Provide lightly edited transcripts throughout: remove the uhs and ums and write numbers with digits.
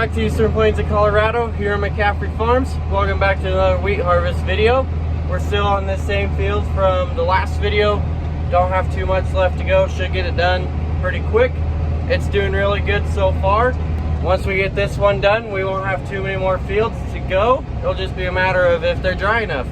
back to Eastern Plains of Colorado here at McCaffrey Farms. Welcome back to another wheat harvest video. We're still on this same field from the last video. Don't have too much left to go. Should get it done pretty quick. It's doing really good so far. Once we get this one done, we won't have too many more fields to go. It'll just be a matter of if they're dry enough.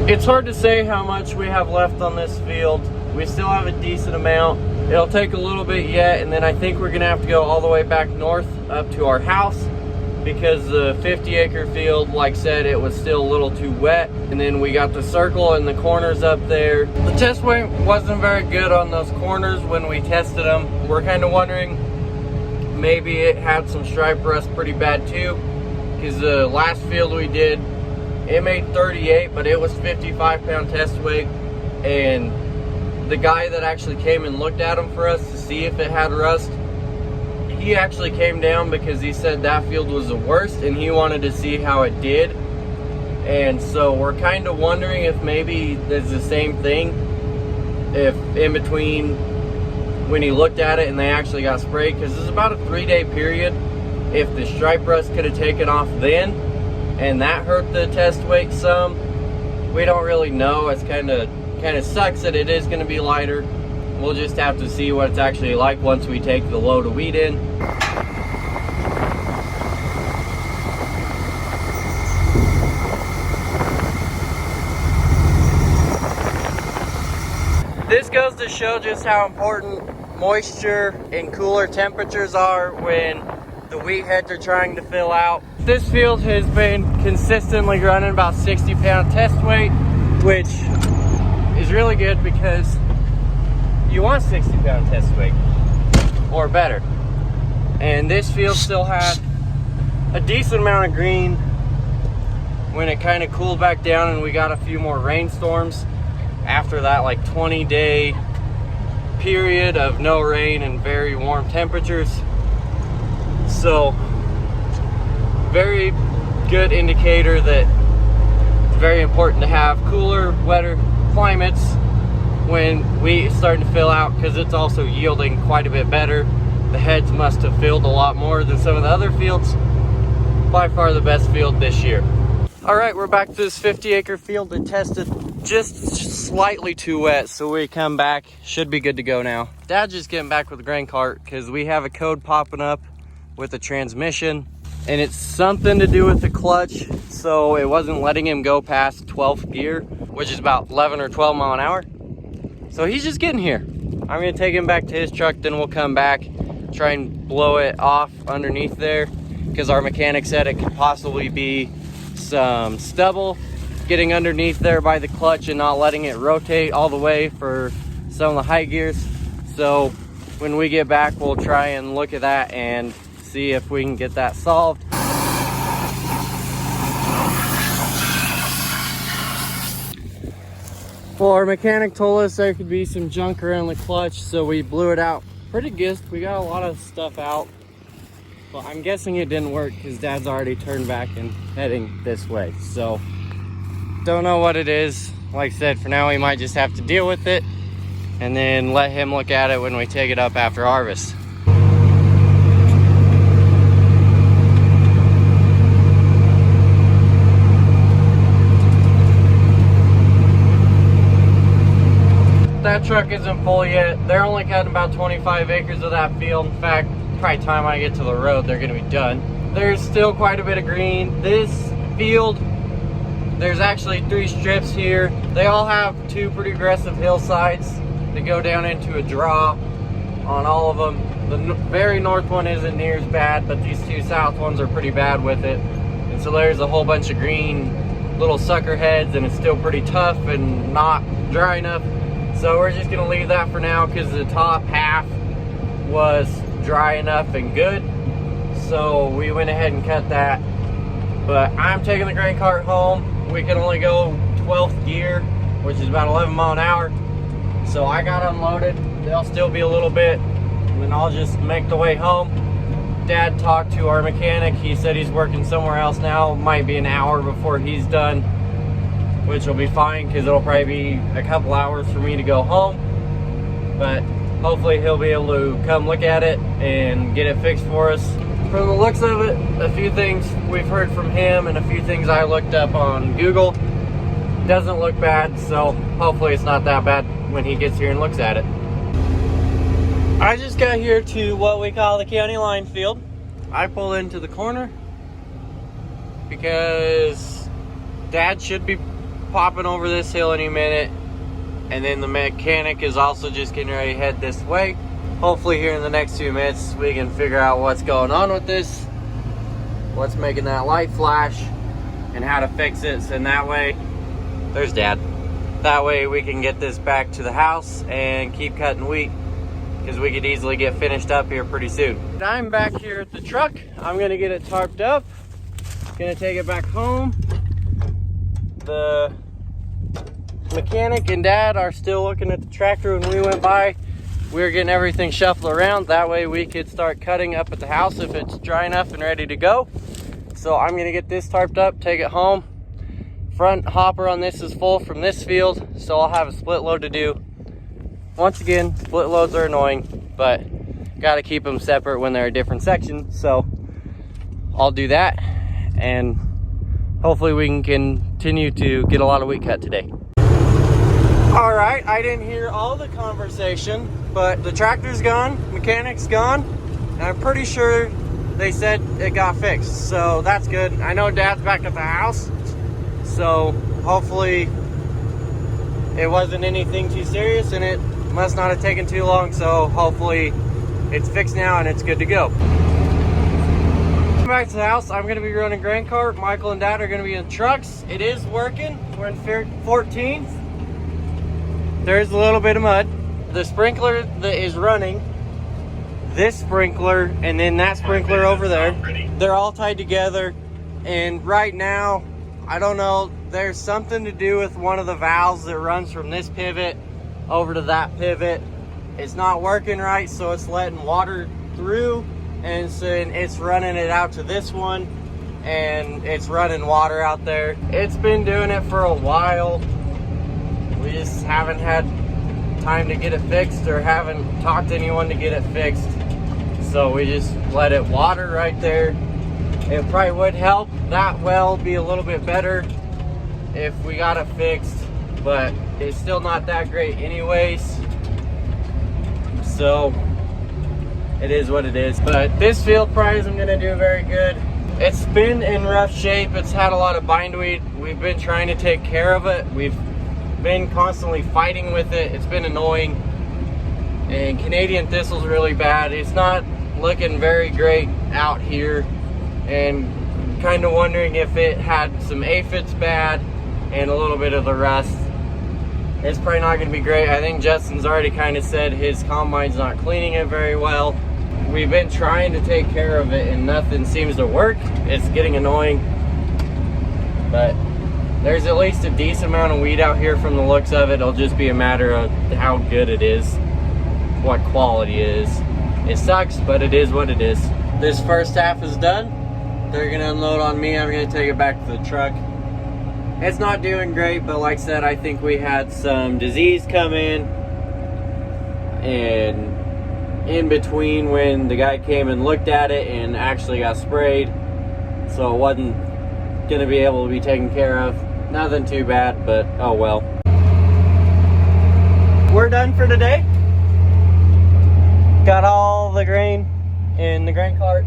It's hard to say how much we have left on this field. We still have a decent amount. It'll take a little bit yet, and then I think we're gonna have to go all the way back north up to our house because the 50-acre field, like I said, it was still a little too wet. And then we got the circle and the corners up there. The test weight wasn't very good on those corners when we tested them. We're kind of wondering maybe it had some stripe rust pretty bad too, because the last field we did, it made 38, but it was 55-pound test weight, and the guy that actually came and looked at them for us to see if it had rust, he actually came down because he said that field was the worst and he wanted to see how it did. And so we're kind of wondering if maybe it's the same thing, if in between when he looked at it and they actually got sprayed, because it's about a 3-day period. If the stripe rust could have taken off then and that hurt the test weight some, we don't really know. It's kind of sucks that it is going to be lighter. We'll just have to see what it's actually like once we take the load of wheat in. This goes to show just how important moisture and cooler temperatures are when the wheat heads are trying to fill out. This field has been consistently running about 60-pound test weight, which is really good because you want 60-pound test weight or better. And this field still had a decent amount of green when it kind of cooled back down and we got a few more rainstorms after that like 20-day period of no rain and very warm temperatures. So very good indicator that it's very important to have cooler, wetter climates when wheat is starting to fill out, because it's also yielding quite a bit better. The heads must have filled a lot more than some of the other fields. By far the best field this year. All right, we're back to this 50-acre field that tested just slightly too wet, so we come back, should be good to go now. Dad's just getting back with the grain cart because we have a code popping up with the transmission, and it's something to do with the clutch, so it wasn't letting him go past 12th gear, which is about 11 or 12 mile an hour. So he's just getting here. I'm gonna take him back to his truck, then we'll come back, try and blow it off underneath there, because our mechanic said it could possibly be some stubble getting underneath there by the clutch and not letting it rotate all the way for some of the high gears. So when we get back, we'll try and look at that and see if we can get that solved. Well, our mechanic told us there could be some junk around the clutch, so we blew it out pretty good. We got a lot of stuff out, but I'm guessing it didn't work because Dad's already turned back and heading this way. So don't know what it is. Like I said, for now we might just have to deal with it and then let him look at it when we take it up after harvest. That truck isn't full yet. They're only cutting about 25 acres of that field. In fact, probably time I get to the road, they're gonna be done. There's still quite a bit of green. This field, there's actually 3 strips here. They all have 2 pretty aggressive hillsides that go down into a draw on all of them. The very north one isn't near as bad, but these 2 south ones are pretty bad with it. And so there's a whole bunch of green little sucker heads, and it's still pretty tough and not dry enough. So we're just gonna leave that for now because the top half was dry enough and good. So we went ahead and cut that. But I'm taking the grain cart home. We can only go 12th gear, which is about 11 mile an hour. So I got unloaded. There'll still be a little bit, and then I'll just make the way home. Dad talked to our mechanic. He said he's working somewhere else now. Might be an hour before he's done, which will be fine because it'll probably be a couple hours for me to go home. But hopefully he'll be able to come look at it and get it fixed for us. From the looks of it, a few things we've heard from him and a few things I looked up on Google, doesn't look bad, so hopefully it's not that bad when he gets here and looks at it. I just got here to what we call the county line field. I pulled into the corner because Dad should be popping over this hill any minute, and then the mechanic is also just getting ready to head this way. Hopefully here in the next 2 minutes we can figure out what's going on with this, what's making that light flash, and how to fix it. And that way, there's Dad. That way we can get this back to the house and keep cutting wheat, because we could easily get finished up here pretty soon. I'm back here at the truck. I'm gonna get it tarped up. Gonna take it back home. The mechanic and Dad are still looking at the tractor when we went by. We were getting everything shuffled around. That way we could start cutting up at the house if it's dry enough and ready to go. So I'm gonna get this tarped up, take it home. Front hopper on this is full from this field, so I'll have a split load to do. Once again, split loads are annoying, but gotta keep them separate when they're a different section. So I'll do that, and hopefully we can continue to get a lot of wheat cut today. All right, I didn't hear all the conversation, but the tractor's gone, mechanic's gone, and I'm pretty sure they said it got fixed, so that's good. I know Dad's back at the house, so hopefully it wasn't anything too serious, and it must not have taken too long, so hopefully it's fixed now and it's good to go. Back to the house, I'm gonna be running grain cart. Michael and Dad are gonna be in trucks. It is working. We're in 14th. There's a little bit of mud. The sprinkler that is running, this sprinkler and then that sprinkler over there, they're all tied together. And right now, I don't know, there's something to do with one of the valves that runs from this pivot over to that pivot. It's not working right, so it's letting water through, and so it's running it out to this one, and it's running water out there. It's been doing it for a while. We just haven't had time to get it fixed, or haven't talked to anyone to get it fixed. So we just let it water right there. It probably would help that well be a little bit better if we got it fixed, but it's still not that great anyways. So it is what it is. But this field probably isn't gonna do very good. It's been in rough shape. It's had a lot of bindweed. We've been trying to take care of it. We've been constantly fighting with it. It's been annoying. And Canadian thistle's really bad. It's not looking very great out here. And kind of wondering if it had some aphids bad and a little bit of the rust. It's probably not going to be great. I think Justin's already kind of said his combine's not cleaning it very well. We've been trying to take care of it and nothing seems to work. It's getting annoying, but there's at least a decent amount of weed out here from the looks of it. It'll just be a matter of how good it is, what quality it is. It sucks, but it is what it is. This first half is done. They're gonna unload on me. I'm gonna take it back to the truck. It's not doing great, but like I said, I think we had some disease come in, and in between when the guy came and looked at it and actually got sprayed, so it wasn't gonna be able to be taken care of. Nothing too bad, but oh well. We're done for today. Got all the grain in the grain cart.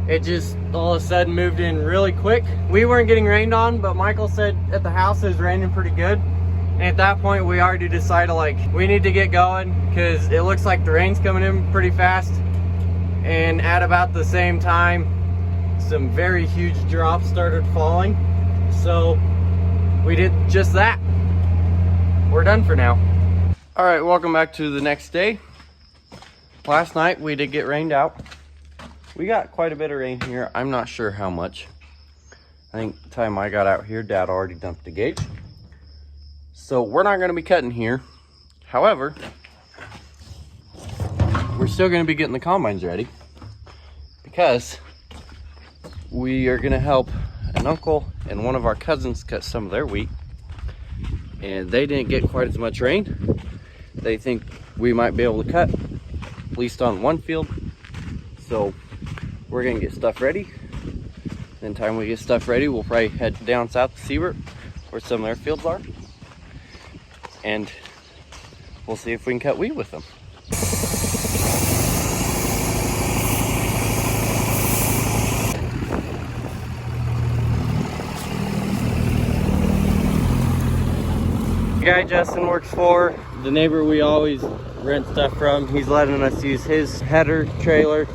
It just all of a sudden moved in really quick. We weren't getting rained on, but Michael said at the house it was raining pretty good. And at that point we already decided, like, we need to get going because it looks like the rain's coming in pretty fast. And at about the same time, some very huge drops started falling. So we did just that. We're done for now. All right, welcome back to the next day. Last night we did get rained out. We got quite a bit of rain here. I'm not sure how much. I think the time I got out here, Dad already dumped the gauge. So we're not gonna be cutting here. However, we're still gonna be getting the combines ready because we are gonna help an uncle and one of our cousins cut some of their wheat. And they didn't get quite as much rain. They think we might be able to cut, at least on one field. So we're gonna get stuff ready. Then time we get stuff ready, we'll probably head down south to Siebert, where some of their fields are. And we'll see if we can cut wheat with them. The guy Justin works for, the neighbor we always rent stuff from, he's letting us use his header trailer.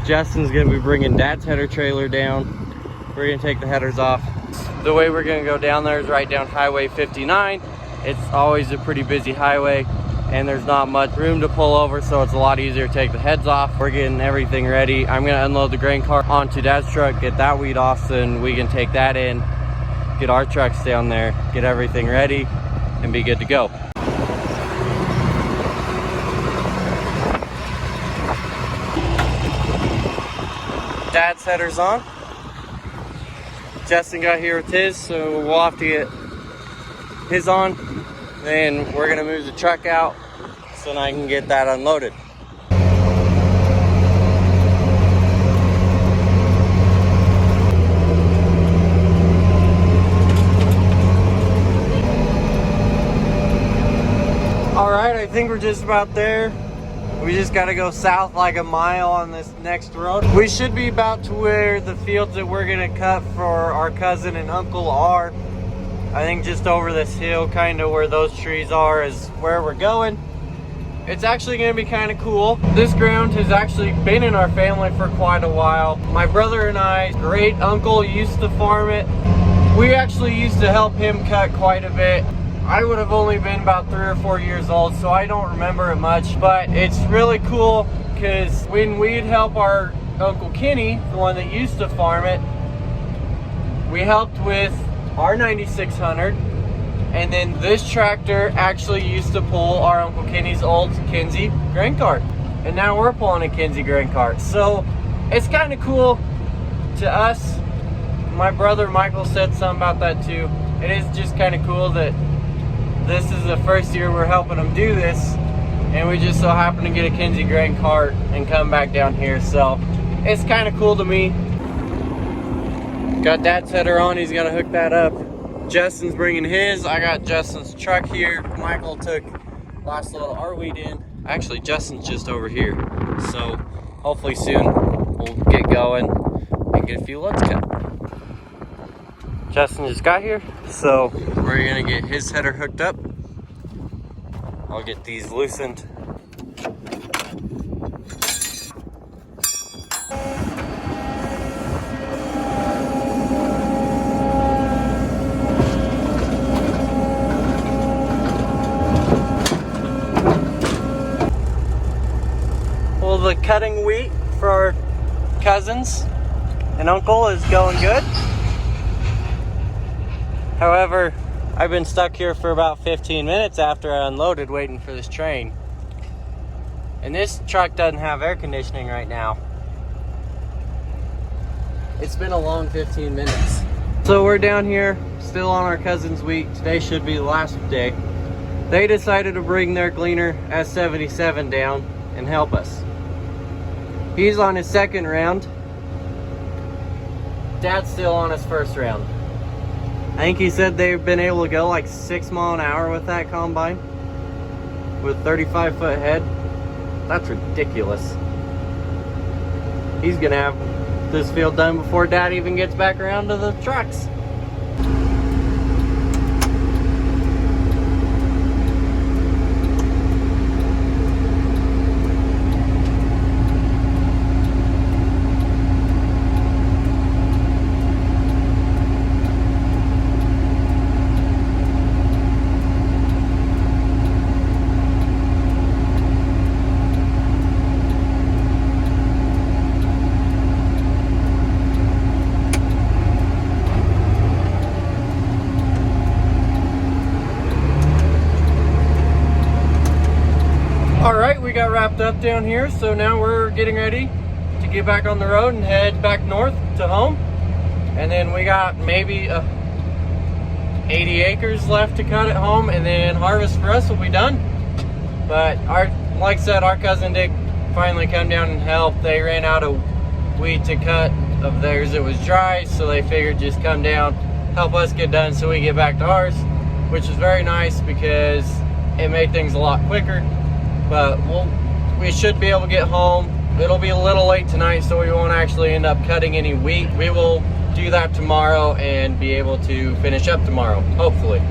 Justin's gonna be bringing Dad's header trailer down. We're gonna take the headers off. The way we're gonna go down there is right down Highway 59. It's always a pretty busy highway and there's not much room to pull over, so it's a lot easier to take the heads off. We're getting everything ready. I'm gonna unload the grain cart onto Dad's truck, get that wheat off, so then we can take that in, get our trucks down there, get everything ready, and be good to go. Dad's header's on. Justin got here with his, so we'll have to get his on. Then we're gonna move the truck out so then I can get that unloaded. All right, I think we're just about there. We just gotta go south like a mile on this next road. We should be about to where the fields that we're gonna cut for our cousin and uncle are. I think just over this hill, kind of where those trees are, is where we're going. It's actually gonna be kind of cool. This ground has actually been in our family for quite a while. My brother and I's great uncle used to farm it. We actually used to help him cut quite a bit. I would have only been about 3 or 4 years old, so I don't remember it much, but it's really cool because when we'd help our Uncle Kenny, the one that used to farm it, we helped with our 9600, and then this tractor actually used to pull our Uncle Kenny's old Kinze grain cart, and now we're pulling a Kinze grain cart. So it's kind of cool to us. My brother Michael said something about that too. It is just kind of cool that this is the first year we're helping them do this, and we just so happen to get a Kinze grain cart and come back down here. So it's kind of cool to me. Got Dad's header on, he's gonna hook that up. Justin's bringing his, I got Justin's truck here. Michael took last load of our wheat in. Actually, Justin's just over here. So hopefully soon we'll get going and get a few loads cut. Justin just got here, so we're gonna get his header hooked up. I'll get these loosened. Well, the cutting wheat for our cousins and uncle is going good. However, I've been stuck here for about 15 minutes after I unloaded waiting for this train. And this truck doesn't have air conditioning right now. It's been a long 15 minutes. So we're down here, still on our cousin's wheat. Today should be the last day. They decided to bring their Gleaner S77 down and help us. He's on his second round. Dad's still on his first round. I think he said they've been able to go like 6 miles an hour with that combine with 35-foot head. That's ridiculous. He's gonna have this field done before Dad even gets back around to the trucks. Alright, we got wrapped up down here, so now we're getting ready to get back on the road and head back north to home. And then we got maybe 80 acres left to cut at home, and then harvest for us will be done. But like I said, our cousin did finally come down and help. They ran out of wheat to cut of theirs. It was dry, so they figured just come down, help us get done so we get back to ours, which is very nice because it made things a lot quicker. But we should be able to get home. It'll be a little late tonight, so we won't actually end up cutting any wheat. We will do that tomorrow and be able to finish up tomorrow, hopefully.